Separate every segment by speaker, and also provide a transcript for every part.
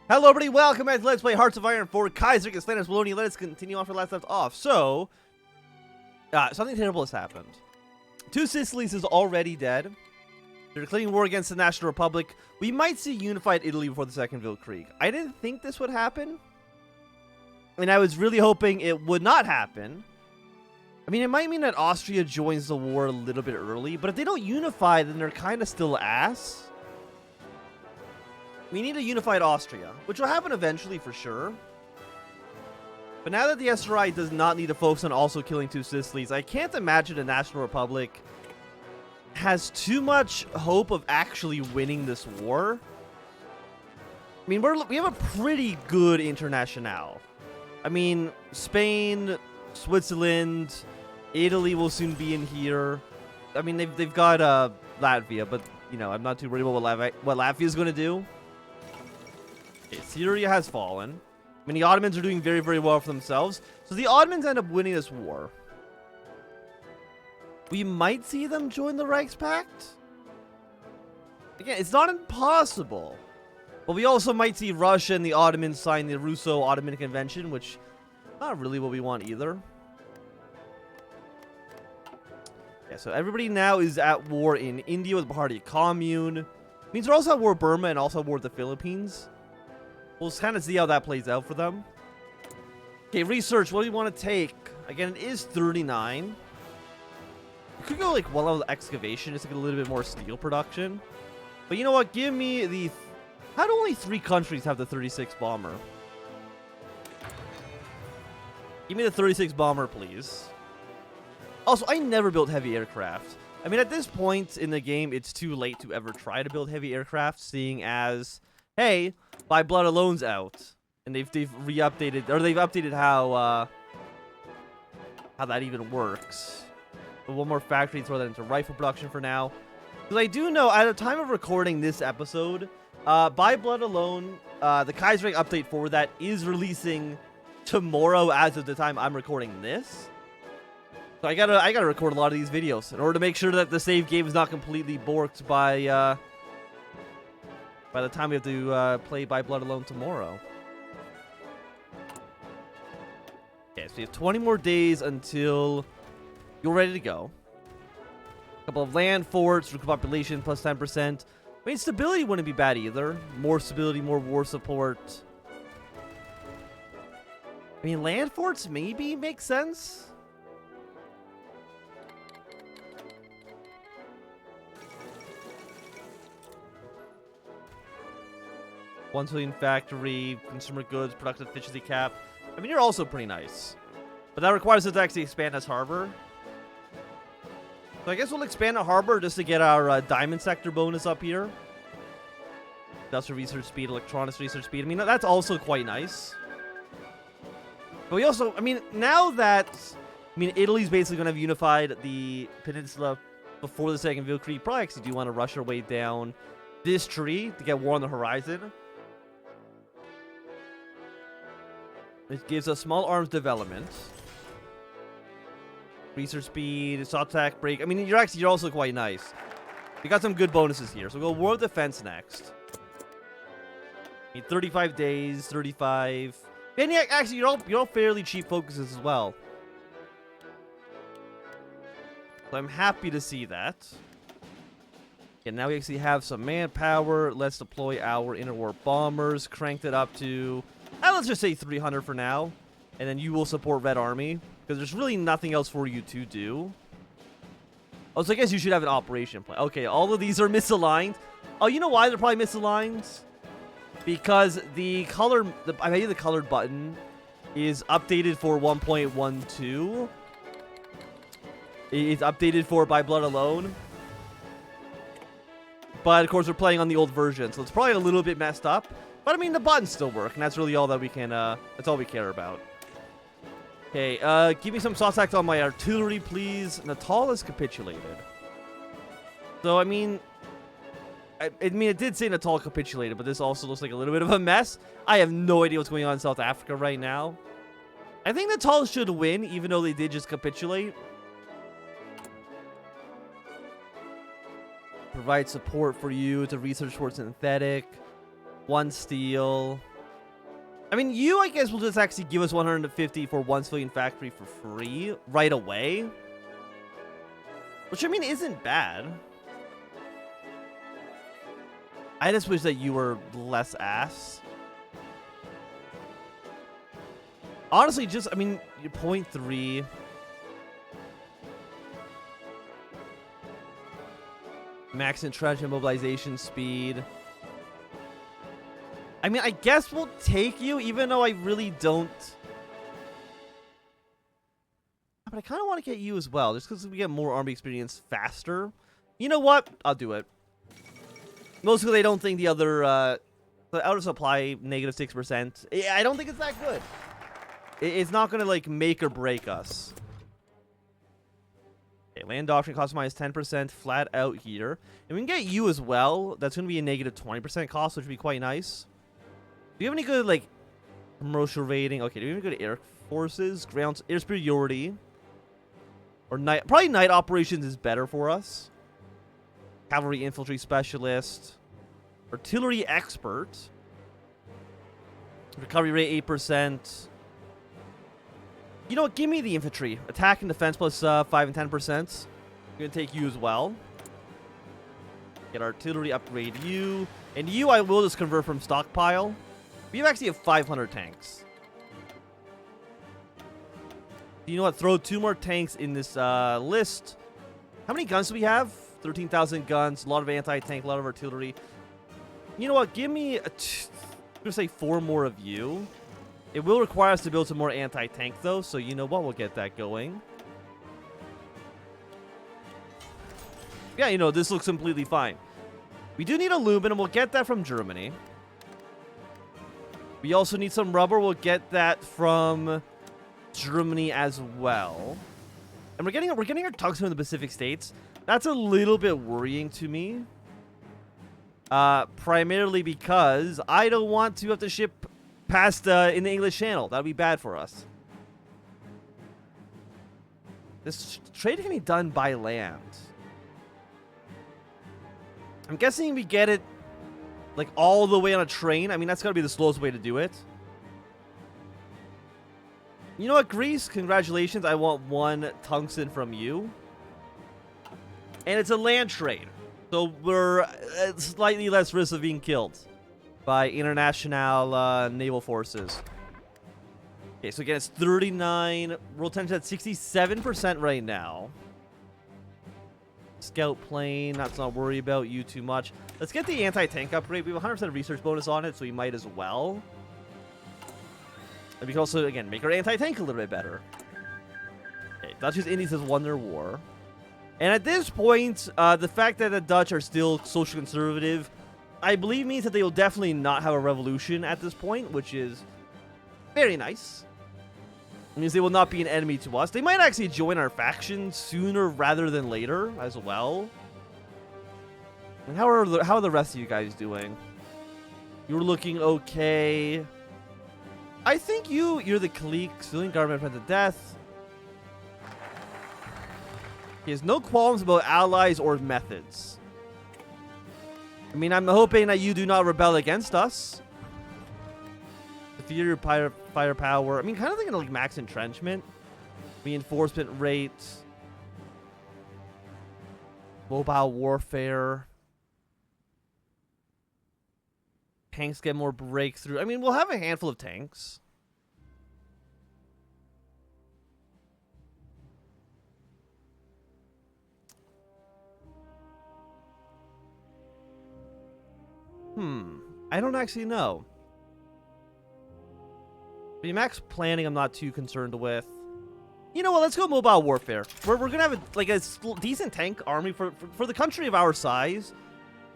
Speaker 1: Hello everybody, welcome back to Let's Play Hearts of Iron for Kaiserreich Flanders Wallonia. Let us continue on for last left off. So, something terrible has happened. Two Sicilies is already dead. They're declaring war against the National Republic. We might see unified Italy before the Second Weltkrieg. I didn't think this would happen. And I was really hoping it would not happen. I mean, it might mean that Austria joins the war a little bit early, but if they don't unify, then they're kind of still ass. We need a unified Austria, which will happen eventually for sure. But now that the SRI does not need to focus on also killing two Sicilies, I can't imagine the National Republic has too much hope of actually winning this war. I mean, we have a pretty good internationale. I mean, Spain, Switzerland, Italy will soon be in here. I mean, they've got Latvia, but, you know, I'm not too worried about what Latvia's going to do. Okay, Syria has fallen. I mean, the Ottomans are doing very, very well for themselves. So the Ottomans end up winning this war. We might see them join the Reichspakt. Again, it's not impossible. But we also might see Russia and the Ottomans sign the Russo-Ottoman Convention, which is not really what we want either. Yeah, so everybody now is at war in India with Bharatiya Commune. It means they're also at war with Burma and also at war with the Philippines. We'll kind of see how that plays out for them. Okay, research. What do you want to take? Again, it is 39. We could go like one level excavation just to get a little bit more steel production. But you know what? Give me the... How do only 3 countries have the 36 bomber? Give me the 36 bomber, please. Also, I never built heavy aircraft. I mean, at this point in the game, it's too late to ever try to build heavy aircraft, seeing as... Hey, By Blood Alone's out, and they've re-updated, or they've updated how that even works. But one more factory, throw that into rifle production for now. Because I do know, at the time of recording this episode, By Blood Alone, the Kaiserreich update for that is releasing tomorrow as of the time I'm recording this. So I gotta record a lot of these videos in order to make sure that the save game is not completely borked by the time we have to play By Blood Alone tomorrow. Okay, so we have 20 more days until you're ready to go. A couple of land forts, recruit population plus 10%. I mean, stability wouldn't be bad either. More stability, more war support. I mean, land forts maybe make sense. $1 trillion factory, consumer goods, productive efficiency cap. I mean, you're also pretty nice. But that requires us to actually expand as harbor. So I guess we'll expand a harbor just to get our diamond sector bonus up here. Industrial research speed, electronics research speed. I mean, that's also quite nice. But we also, I mean, now that, I mean, Italy's basically going to have unified the peninsula before the Second Weltkrieg. Probably actually do want to rush our way down this tree to get war on the horizon. It gives us small arms development. Research speed, assault attack, break. I mean, you're also quite nice. We got some good bonuses here. So we'll go war of defense next. I mean, 35 days, 35. And yeah, actually, you're all fairly cheap focuses as well. So I'm happy to see that. And now we actually have some manpower. Let's deploy our interwar bombers. Cranked it up to... let's just say 300 for now. And then you will support Red Army. Because there's really nothing else for you to do. Oh, so I guess you should have an operation plan. Okay, all of these are misaligned. Oh, you know why they're probably misaligned? Because the color... I made the colored button is updated for 1.12. It's updated for By Blood Alone. But, of course, we're playing on the old version, so it's probably a little bit messed up. But, I mean, the buttons still work, and that's really all that we can, that's all we care about. Okay, give me some saw attacks on my artillery, please. Natal has capitulated. So, I mean, it did say Natal capitulated, but this also looks like a little bit of a mess. I have no idea what's going on in South Africa right now. I think Natal should win, even though they did just capitulate. Provide support for you to research for synthetic. 1 steel. I mean, you, I guess, will just actually give us 150 for one civilian factory for free right away. Which, I mean, isn't bad. I just wish that you were less ass. Honestly, just, I mean, your 0.3. Max entrenchment mobilization speed. I mean, I guess we'll take you, even though I really don't. But I kind of want to get you as well, just because we get more army experience faster. You know what? I'll do it. Mostly because I don't think the other, the outer supply, -6%. I don't think it's that good. It's not going to, like, make or break us. Okay, land doctrine costs -10% flat out here. And we can get you as well. That's going to be a -20% cost, which would be quite nice. Do you have any good, like, commercial rating? Okay, do you have any good air forces? Ground air superiority? Or night? Probably night operations is better for us. Cavalry infantry specialist. Artillery expert. Recovery rate 8%. You know what? Give me the infantry. Attack and defense plus 5 and 10%. I'm going to take you as well. Get artillery, upgrade you. And you, I will just convert from stockpile. We actually have 500 tanks. You know what? Throw 2 more tanks in this list. How many guns do we have? 13,000 guns. A lot of anti-tank, a lot of artillery. You know what? Give me, I'm going to say 4 more of you. It will require us to build some more anti-tank, though. So you know what? We'll get that going. Yeah, you know, this looks completely fine. We do need aluminum. We'll get that from Germany. We also need some rubber. We'll get that from Germany as well. And we're getting our tungsten in the Pacific States. That's a little bit worrying to me. Primarily because I don't want to have to ship past in the English Channel. That would be bad for us. This trade can be done by land. I'm guessing we get it like all the way on a train. I mean, that's got to be the slowest way to do it. You know what, Greece? Congratulations. I want 1 tungsten from you. And it's a land trade. So we're at slightly less risk of being killed by international naval forces. Okay, so again, it's 39. Roll tension at 67% right now. Scout plane, let's not worry about you too much. Let's get the anti-tank upgrade. We have 100% research bonus on it, so we might as well. And we can also, again, make our anti-tank a little bit better. Okay, Dutch's Indies has won their war. And at this point, the fact that the Dutch are still social conservative, I believe means that they will definitely not have a revolution at this point, which is very nice. It means they will not be an enemy to us. They might actually join our faction sooner rather than later as well. And how are the rest of you guys doing? You're looking okay. I think you're the clique. Civilian government friend to death. He has no qualms about allies or methods. I mean, I'm hoping that you do not rebel against us. Superior firepower. I mean, kind of thinking of like max entrenchment. Reinforcement rate. Mobile warfare. Tanks get more breakthrough. I mean, we'll have a handful of tanks. I don't actually know. The max planning I'm not too concerned with. You know what? Let's go mobile warfare. We're going to have a decent tank army for the country of our size.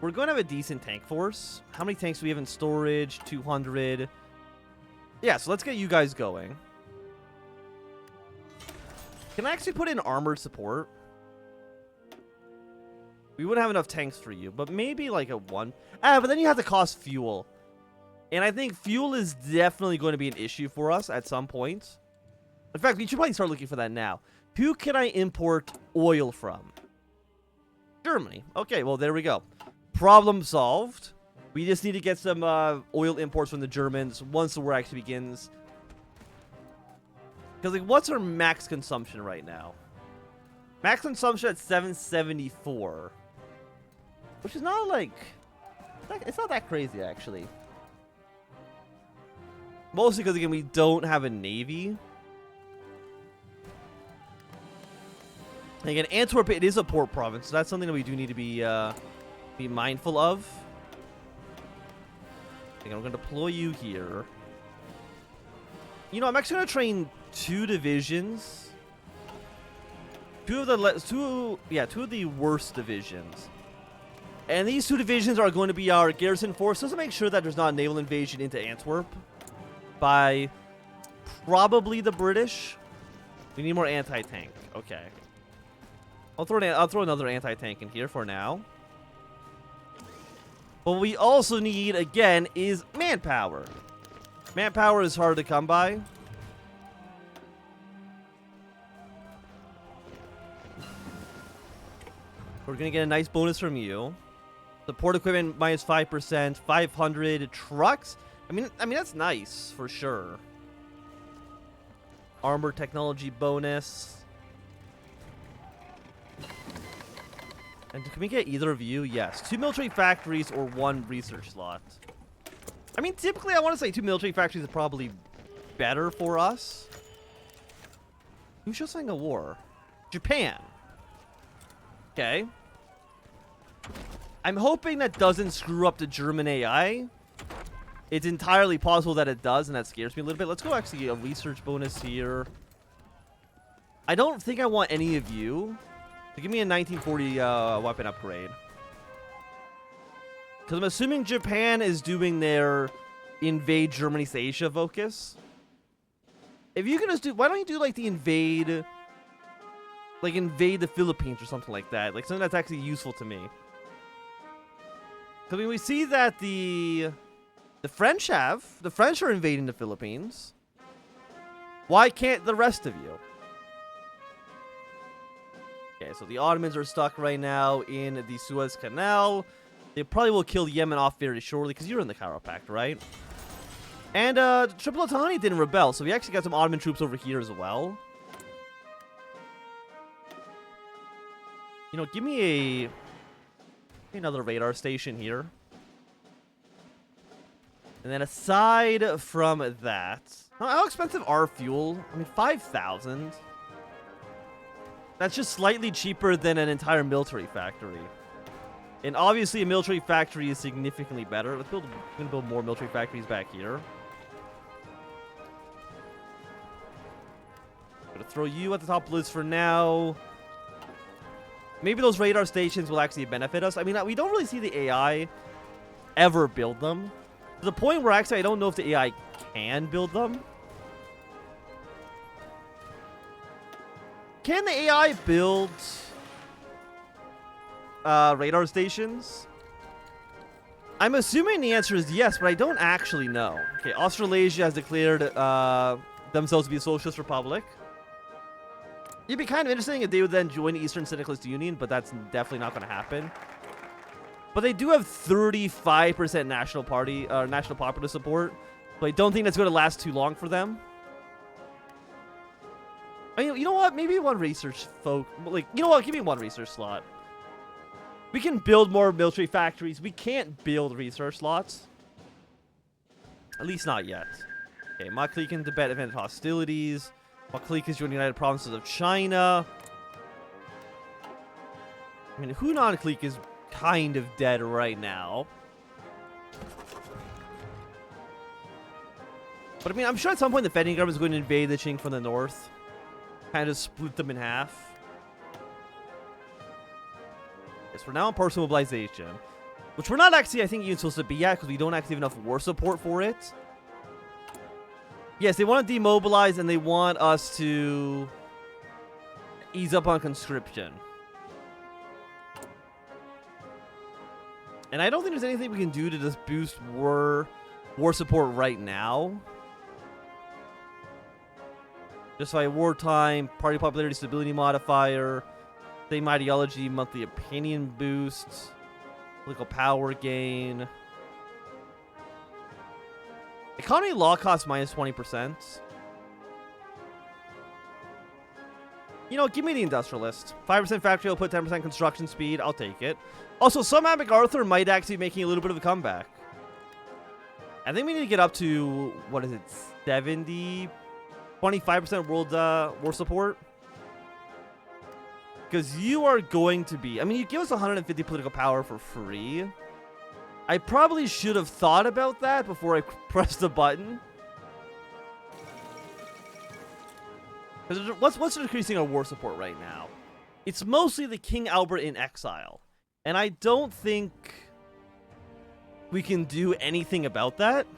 Speaker 1: We're going to have a decent tank force. How many tanks do we have in storage? 200. Yeah, so let's get you guys going. Can I actually put in armored support? We wouldn't have enough tanks for you, but maybe like a 1. But then you have to cost fuel. And I think fuel is definitely going to be an issue for us at some point. In fact, we should probably start looking for that now. Who can I import oil from? Germany. Okay, well, there we go. Problem solved. We just need to get some oil imports from the Germans once the war actually begins. Because, like, what's our max consumption right now? Max consumption at 774. Which is not, like... It's not that crazy, actually. Mostly because, again, we don't have a navy. And again, Antwerp, it is a port province, so that's something that we do need to be mindful of. Again, we're going to deploy you here. You know, I'm actually going to train 2 divisions. Two of the worst divisions. And these 2 divisions are going to be our garrison forces to make sure that there's not a naval invasion into Antwerp by probably the British. We need more anti-tank. Okay. I'll throw another anti-tank in here for now. What we also need, again, is manpower. Manpower is hard to come by. We're going to get a nice bonus from you. Support equipment minus 5%, 500 trucks. I mean that's nice for sure. Armor technology bonus. And can we get either of you? Yes. 2 military factories or 1 research slot. I mean, typically, I want to say 2 military factories is probably better for us. Who's just saying a war? Japan. Okay. I'm hoping that doesn't screw up the German AI. It's entirely possible that it does, and that scares me a little bit. Let's go actually a research bonus here. I don't think I want any of you to give me a 1940 weapon upgrade. Because I'm assuming Japan is doing their invade Germany to Asia focus. If you can just do, why don't you do like the invade, like invade the Philippines or something like that? Like something that's actually useful to me. Because I mean, we see that the French are invading the Philippines. Why can't the rest of you? Okay, so the Ottomans are stuck right now in the Suez Canal. They probably will kill Yemen off very shortly because you're in the Cairo Pact, right? And Tripolitani didn't rebel, so we actually got some Ottoman troops over here as well. You know, give me another radar station here. And then aside from that, how expensive are fuel? I mean, 5,000. That's just slightly cheaper than an entire military factory. And obviously a military factory is significantly better. We're gonna build more military factories back here. Gonna throw you at the top of the list for now. Maybe those radar stations will actually benefit us. I mean, we don't really see the AI ever build them. To the point where actually I don't know if the AI can build them. Can the AI build radar stations? I'm assuming the answer is yes, but I don't actually know. Okay, Australasia has declared themselves to be a socialist republic. It'd be kind of interesting if they would then join the Eastern Syndicalist Union, but that's definitely not going to happen. But they do have 35% national popular support, but I don't think that's going to last too long for them. I mean, you know what? Maybe one research you know what? Give me 1 research slot. We can build more military factories. We can't build research slots. At least not yet. Okay, my clique in Tibet event hostilities. My clique is joining the United Provinces of China. I mean, Hunan clique is kind of dead right now. But I mean, I'm sure at some point the Federal government is going to invade the Qing from the north. Kind of split them in half. Yes, we're now on partial mobilization. Which we're not actually, I think, even supposed to be at because we don't actually have enough war support for it. Yes, they want to demobilize and they want us to ease up on conscription. And I don't think there's anything we can do to just boost war support right now. Just by wartime, party popularity stability modifier, same ideology, monthly opinion boost, political power gain. Economy law costs minus 20%. You know, give me the industrialist. 5% factory output, 10% construction speed. I'll take it. Also, somehow MacArthur might actually be making a little bit of a comeback. I think we need to get up to, what is it, 70? 25% world war support? Because you are going to be... I mean, you give us 150 political power for free. I probably should have thought about that before I pressed the button. What's increasing our war support right now? It's mostly the King Albert in exile. And I don't think we can do anything about that.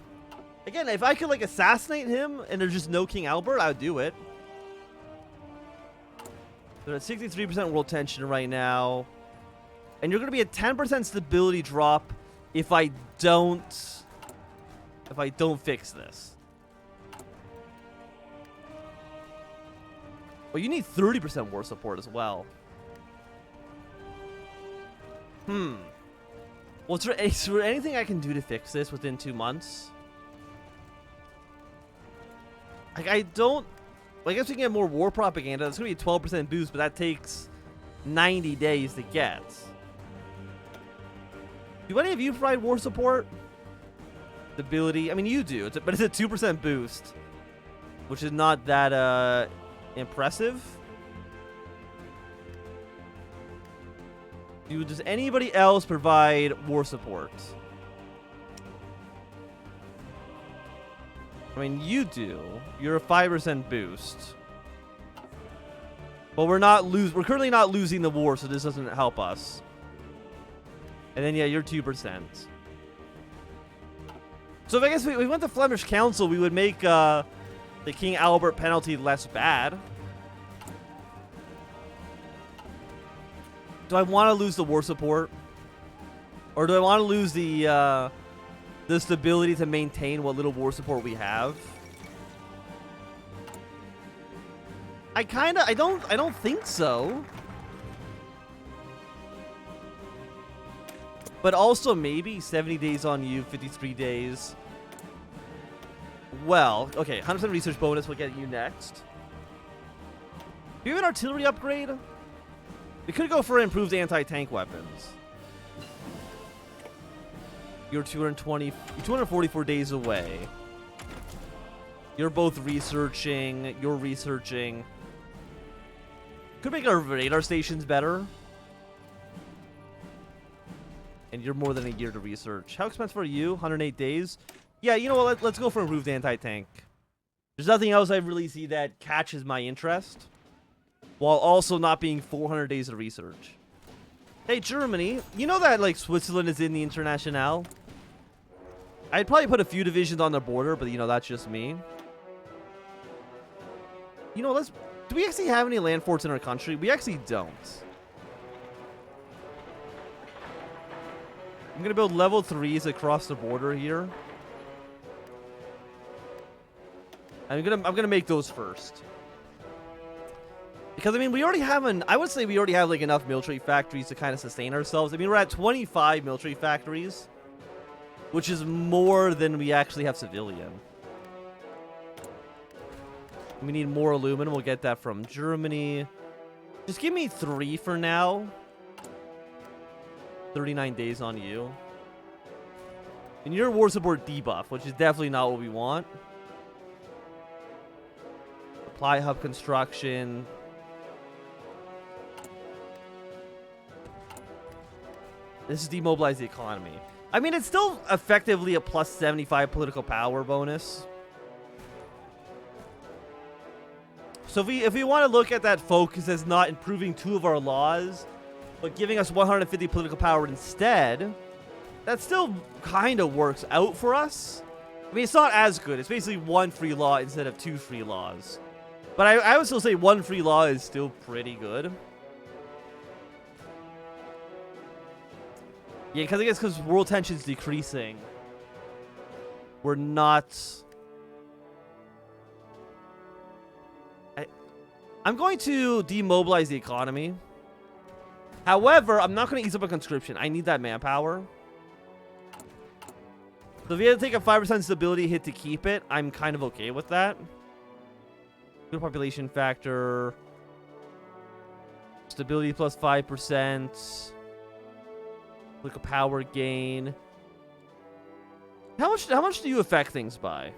Speaker 1: Again, if I could, like, assassinate him and there's just no King Albert, I would do it. They're at 63% world tension right now. And you're going to be a 10% stability drop if I don't fix this. Well, you need 30% war support as well. Well, is there anything I can do to fix this within 2 months? Like, I guess we can get more war propaganda. It's going to be a 12% boost, but that takes 90 days to get. Do any of you provide war support? Stability? I mean, you do. But it's a 2% boost, which is not that impressive. Does anybody else provide war support? I mean, you do. You're a 5% boost. But we're currently not losing the war, so this doesn't help us. And then, yeah, you're 2%. So if I guess we went to Flemish Council, we would make the King Albert penalty less bad. Do I want to lose the war support? Or do I want to lose the stability to maintain what little war support we have? I don't think so. But also maybe 70 days on you, 53 days. Well, okay, 100% research bonus will get you next. Do you have an artillery upgrade? We could go for improved anti-tank weapons. You're 244 days away. You're both researching. You're researching. Could make our radar stations better. And you're more than a year to research. How expensive are you? 108 days? Yeah, you know what? Let's go for improved anti-tank. There's nothing else I really see that catches my interest, while also not being 400 days of research. Hey, Germany, you know that, like, Switzerland is in the Internationale? I'd probably put a few divisions on the border, but, you know, that's just me. You know, do we actually have any land forts in our country? We actually don't. I'm going to build level 3s across the border here. I'm gonna make those first. Because, I mean, we already have I would say we already have, like, enough military factories to kind of sustain ourselves. I mean, we're at 25 military factories, which is more than we actually have civilian. We need more aluminum. We'll get that from Germany. Just give me 3 for now. 39 days on you. And your war support debuff, which is definitely not what we want. Supply hub construction. This is demobilize the economy. I mean, it's still effectively a plus 75 political power bonus. So if we want to look at that focus as not improving 2 of our laws, but giving us 150 political power instead, that still kind of works out for us. I mean, it's not as good. It's basically 1 free law instead of 2 free laws. But I would still say 1 free law is still pretty good. Yeah, because I guess because world tension's decreasing, we're not... I'm going to demobilize the economy. However, I'm not going to ease up on conscription. I need that manpower. So if you had to take a 5% stability hit to keep it, I'm kind of okay with that. Good population factor. Stability plus 5%. Look, a power gain. How much do you affect things by?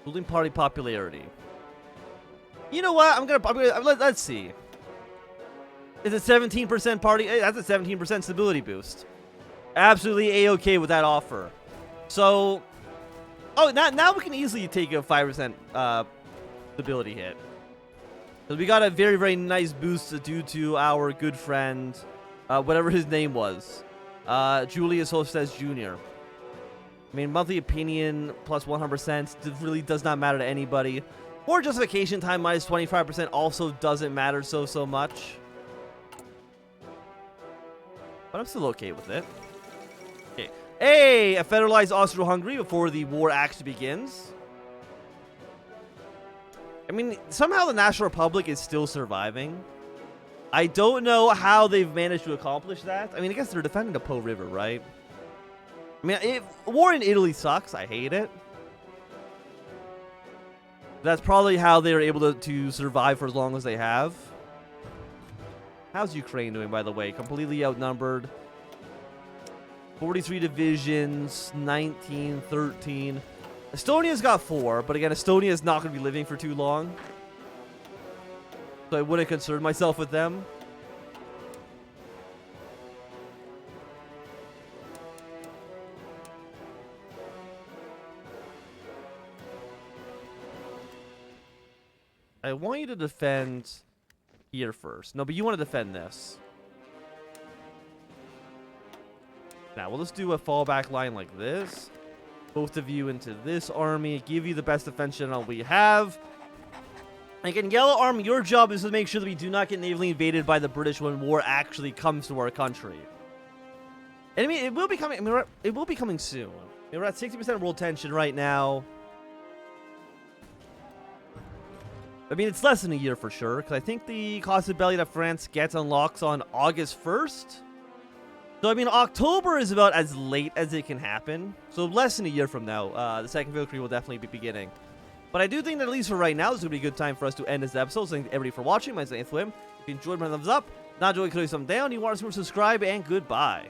Speaker 1: Ruling party popularity. You know what? Let's see. Is it 17% party? Hey, that's a 17% stability boost. Absolutely A-okay with that offer. So, oh, now we can easily take a 5% stability hit. So we got a very, very nice boost due to our good friend, whatever his name was, Julius Hostess Jr. I mean, monthly opinion plus 100% really does not matter to anybody. Or justification time minus 25% also doesn't matter so much. But I'm still okay with it. Okay. Hey, a federalized Austro-Hungary before the war actually begins. I mean, somehow the National Republic is still surviving. I don't know how they've managed to accomplish that. I mean, I guess they're defending the Po River, right? I mean, war in Italy sucks. I hate it. That's probably how they were able to survive for as long as they have. How's Ukraine doing, by the way? Completely outnumbered. 43 divisions, 19, 13. Estonia's got 4, but again, Estonia is not going to be living for too long. So I wouldn't concern myself with them. I want you to defend here first. No, but you want to defend this. Now, we'll just do a fallback line like this. Both of you into this army. Give you the best defense general we have. Again, Yellow Army, your job is to make sure that we do not get navally invaded by the British when war actually comes to our country. And I mean, it will be coming. I mean, it will be coming soon. I mean, we're at 60% world tension right now. I mean, it's less than a year for sure, because I think the cost of belly that France gets unlocks on August 1st. So, I mean, October is about as late as it can happen. So, less than a year from now, the second victory will definitely be beginning. But I do think that at least for right now, this is going to be a good time for us to end this episode. So, thank everybody for watching. My name is Swim. If you enjoyed, my thumbs up. Not enjoying, click some down. You want to subscribe, and goodbye.